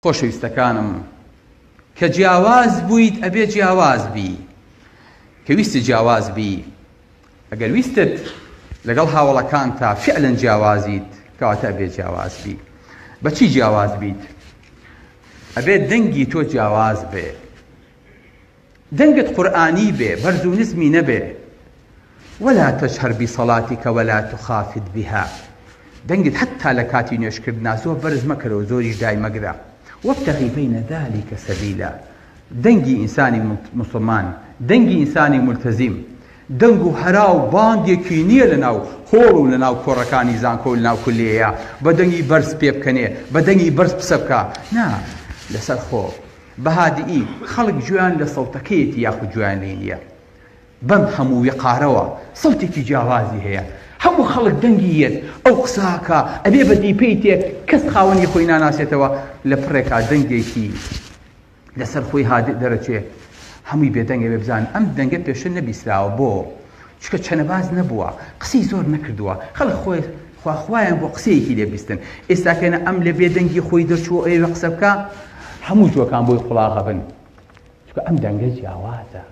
خۆشەویستەکانم کە جیاواز بوویت ئەبێ جیاواز بی کە ویستی جیاواز بی ئەگەر ویستت لەگەڵ هاوڵەکانتا فعلەن جیاوازیت کەواتە ئەبێ جیاواز بی بەچی جیاواز بیت ئەبێ دەنگی تۆ جیاواز بێ دەنگت قورئانی بێ بەرز و نزمی نەبێ ولا تجهر بصلاتك ولا تخافت بها دەنگت حتا لە کاتی نوێشکردنا زۆر بەرز مەکەرەوە زۆریش دای مەگرە وابتغي بين ذلك سبيلا دەنگی ئینسانی مسلمان دەنگی ئینسانی ملتەزیم دەنگ و هەرا و بانگێکی نییە لەناو هۆڵ و لەناو کۆڕەکانی زانکۆ و لەناو کولێیە بە دەنگی بەرز پێ بکەنێ بە دەنگی بەرز پسە بکە نا لەسەر خۆ بەهادیئی خەڵک گوێیان لە سەوتەکەیەتی یاخود گوێیان لێ نییە بەم هەموو وێقارەوە سەوتێکی جیاوازی هەیە هەموو خەڵک دەنگی هێت ئەو قساکە ئەبێ بەدی پێی تێ کەس خاوەنی خۆی ناناسێتەوە لە پڕێکا دەنگێکی لەسەر خۆی هادێ دەرەچێ هەمووی بێدەنگە بێ بزان ئەم دەنگە پێشە نەبیستراوە بۆ چکە چەنەباز نەبووە قسەی زۆر نەکردووە خەڵک خۆی خواخوایان بۆ قسەیەکی لێ بیستن ئێستاکەنە ئەم لە بێدەنگی خۆی دەرچووە ئێوە قسە بکە هەموو جوەکان بۆی قوڵاغە بن چکە ئەم دەنگە جیاوازە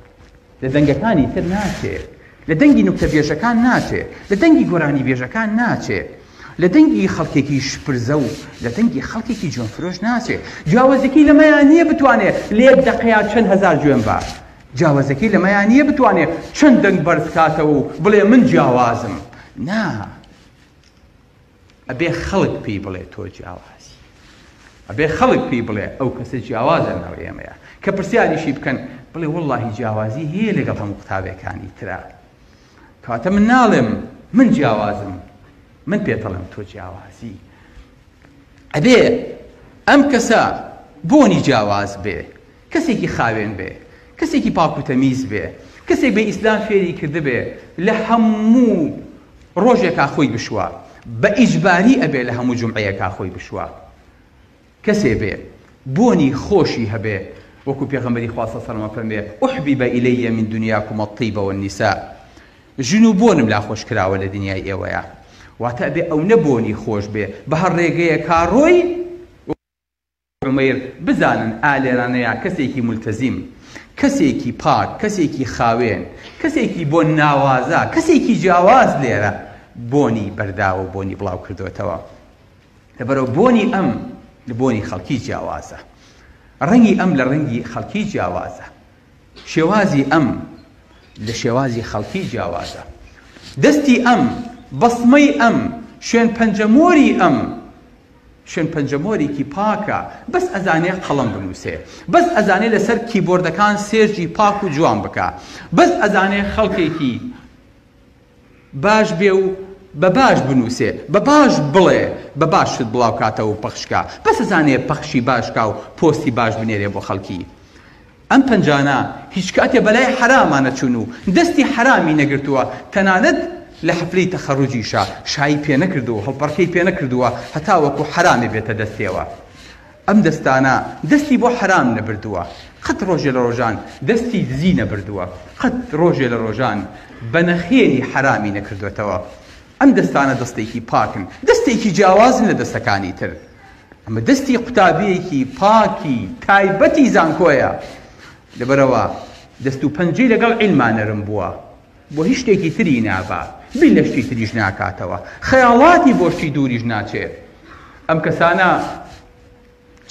لە دەنگەکانی تر ناچێت لە دەنگی نوکتەبێژەکان ناچێت لە دەنگی گۆرانی بێژەکان ناچێت لە دەنگی خەڵکێکی شپرزە و لە دەنگی خەڵکێکی جوانفرۆش ناچێت جیاوازەکەی لەمەیان نییە بتوانێت لە یەک دەقەیە چەند هەزار جوێن بە جیاوازەکەی لەمەیان نییە بتوانێت چەند دەنگ بەرز کاتەوە و بڵێ من جیاوازم نا ئەبێ خەڵک پێی بڵێ تۆ جیاوازی ئەبێ خەڵک پێی بڵێ ئەو کەسە جیاوازە ناو ئێمەیە کە پرسیاریشی بکەن بڵێ وەڵڵاهی جیاوازی هەیە لەگەڵ هەموو قوتابەکانی ترە کاتە من ناڵێم من جیاوازم من پێتەڵم تۆ جیاوازی ئەبێ ئەم کەسە بۆنی جیاواز بێ کەسێکی خاوێن بێ کەسێکی پاک و تەمیز بێ کەسێک بە ئیسلام فێری کرده بێ لە هەموو ڕۆژێکا خۆی بشوە بە ئیجباری ئەبێ لە هەموو جومعەیەکا خۆی بشوە کەسێ بێ بۆنی خۆشی هەبێ وەکو پێغەمبەری خوا صلی الله علیه و سلم فەرمێ أحبب إلي من دنياكم الطيب والنساء ژن و بۆنم لا خۆش کراوە لە دنیای ئێوەیە واتە ئەبێ ئەو نەبۆنی خۆش بێ بە هەر ڕێگەیە کاڕۆی بزانن ئالێرانەیە کەسێکی ملتەزیم کەسێکی پاک کەسێکی خاوێن کەسێکی بۆ ناوازە کەسێکی جیاواز لێرە بۆنی بەرداوە و بۆنی بڵاو کردوێتەوە لەبەرەوە بۆنی ئەم لە بۆنی خەڵکی جیاوازە ڕەنگی ئەم لە ڕەنگی خەڵکی جیاوازە شێوازی ئەم لە شێوازی خەڵکی جیاوازە دەستی ئەم بەسمەی ئەم شوێن پەنجەمۆری ئەم شوێن پەنجەمۆرێکی پاکە بەس ئەزانێ قەڵەم بنووسێ بەس ئەزانێ لەسەر کیبۆردەکان سێرجی پاک و جوان بکە بەس ئەزانێ خەڵکێکی باش بێ و بە باش بنووسێ بە باش بڵێ بە باشت بڵاو کاتەوە و پەخشکە بەس ئەزانێ پەخشی باشکا و پۆستی باش بنێرێ بۆ خەڵکی ئەم پەنجانە هیچ کاتێ بەلای حرامانە چون و دەستی حرامی نەگرتووە تەنانەت لە حەفلەی تەخەڕوجیشە شایی پێ نەکردووە هەڵپەڕکەی پێ نەکردووە هەتا وەکو حرامێ بێتە دەستێوە ئەم دەستانە دەستی بۆ حرام نەبردووە قەت ڕۆژێ لە ڕۆژان دەستی دزی نەبردووە قەت ڕۆژێ لە ڕۆژان بە نەخێنی حرامی نەکردوێتەوە ئەم دەستانە دەستێکی پاکن دەستێکی جیاوازن لە دەستەکانی تر ئەمە دەستی قوتابیەکی پاکی تایبەتی زانکۆیە لەبەرەوە دەست و پەنجەی لەگەڵ عیلما نەرم بووە بۆ هیچ شتێکی تری نابا بین لە شتی تریش ناکاتەوە خەیاڵاتی بۆ شتی دووریش ناچێت ئەم کەسانە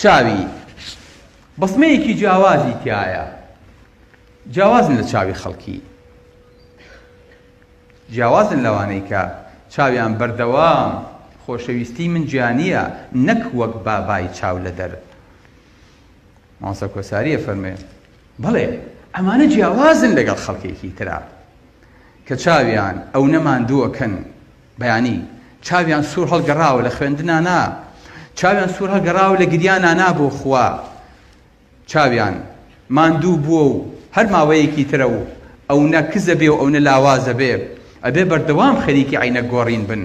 چاوی بەسمەیەکی جیاوازی تایە جیاوازن لە چاوی خەڵکی جیاوازن لەوانەی کە چاویان بەردەوام خۆشەویستی من گیانیە نەک وەک بابای چاو لە دەر مامۆستا کۆساریە فەرمێ بەڵێ ئەمانە جیاوازن لەگەڵ خەڵکێکی ترا کە چاویان ئەو نەماندووەکەن بەیانی چاویان سوور هەڵگەڕاوە لە خوێندنانە چاویان سوور هەڵگەڕاوە لە گریانانە بۆ خوا چاویان ماندوو بووە و هەر ماوەیەکی ترە و ئەو نە کزە بێ و ئەو نە لاوازە بێ ئەبێ بەردەوام خەریکی عینە گۆڕین بن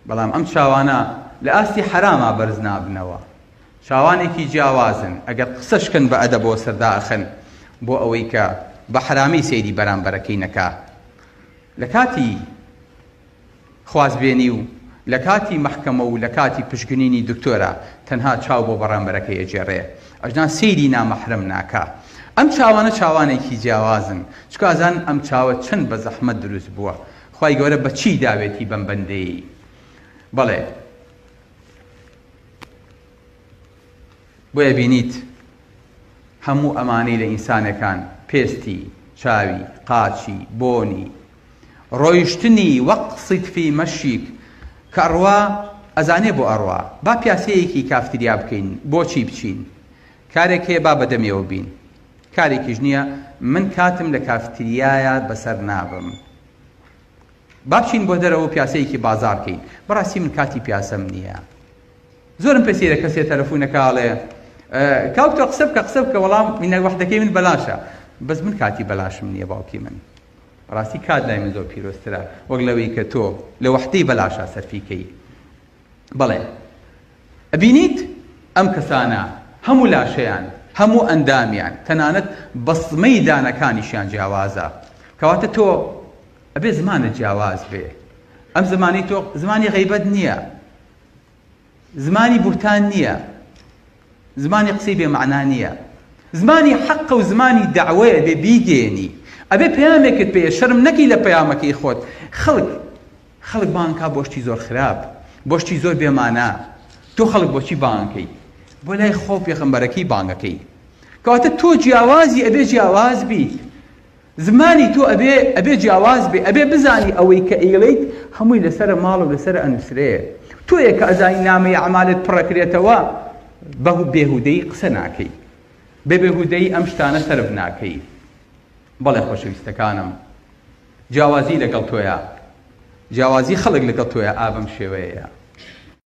بەڵام ئەم چاوانە لە ئاستی حرامە بەرز نابنەوە چاوانێکی جیاوازن ئەگەر قسەشکن بە ئەدەبەوە سەرداخن بۆ ئەوەی کە بە حرامی سەیری بەرامبەرەکەی نەکا لە کاتی خوازبێنی و لە کاتی مەحکەمە و لە کاتی پشکنینی دکتۆرە تەنها چاو بۆ بەڕامبەرەکە ئەجێڕێ ئەژنا سەیری نامەحرم ناکا ئەم چاوانە چاوانێکی جیاوازن چکە ئازان ئەم چاوە چەند بە زەحمەت دروست بووە خوای گەورە بە چی داوێتی بەم بەندەی بەڵێ بۆیە بینیت هەموو ئەمانەی لە ئینسانەکان پێستی چاوی قاچی بۆنی ڕۆیشتنی وەقسیت فی مەشیک کە ئەڕوا ئەزانێ بۆ ئەڕوا با پیاسەیەکی کافتریا بکەین بۆچی بچین کارێک هەیە با بەدەمێەوە بین کارێکیش نییە من کاتم لە کافتریایە بەسەر نابم با بچین بۆ دەرەوە پیاسەیەکی بازار بکەین بەڕاستی من کاتی پیاسەم نییە زۆرم پێسیرە کەسێ تەلەفۆنەکەڵێ کاوتۆ قسە بکە وەڵام منە وەحدەکەی من بەلاشە بەس من کاتی بەلاشم نییە باوکی من ڕاستی کات لای من زۆر پیرۆسترە وەک لەوەی کە تۆ لە وەحدەی بەلاشە سەرفیکەی بەڵێ ئەبینیت ئەم کەسانە هەموو لاشەیان هەموو ئەندامیان تەنانەت بەسمەی دانەکانیشیان جیاوازە کەواتە تۆ ئەبێ زمانە جیاواز بێ ئەم زمانی تۆ زمانی غەیبەت نییە زمانی بوتان نییە زمانی قسەی بێمەعنا نییە زمانی حەقە و زمانی دەعوەیە بێ بیگێنی ئەبێ پەیامێکت پێیە شەرم نەکەی لە پەیامەکەی خۆت خەڵک بانکا بۆشتی زۆر خراپ بۆشتی زۆر بێمانە تۆ خەڵک بۆچی بانکەی بۆ لای خۆ پێغەمبەرەکەی بانگەکەی کەواتە تۆ جیاوازی ئەبێ جیاواز بیت زمانی تۆ ئەبێ جیاواز بێ ئەبێ بزانی ئەوەی کە ئێڵەیت هەمووی لەسەر ماڵ و لەسەر ئەنووسرێ تۆیە کە ئەزانی نامەی ئەعمالت پڕەکرێتەوە بە بێهودەی قسە ناکەی بێ بێهودەی ئەم شتانە سەرف ناکەی بەڵێ خۆشەویستەکانم جیاوازی لەگەڵ تۆیە جیاوازی خەڵک لەگەڵ تۆیە ئابەم شێوەیە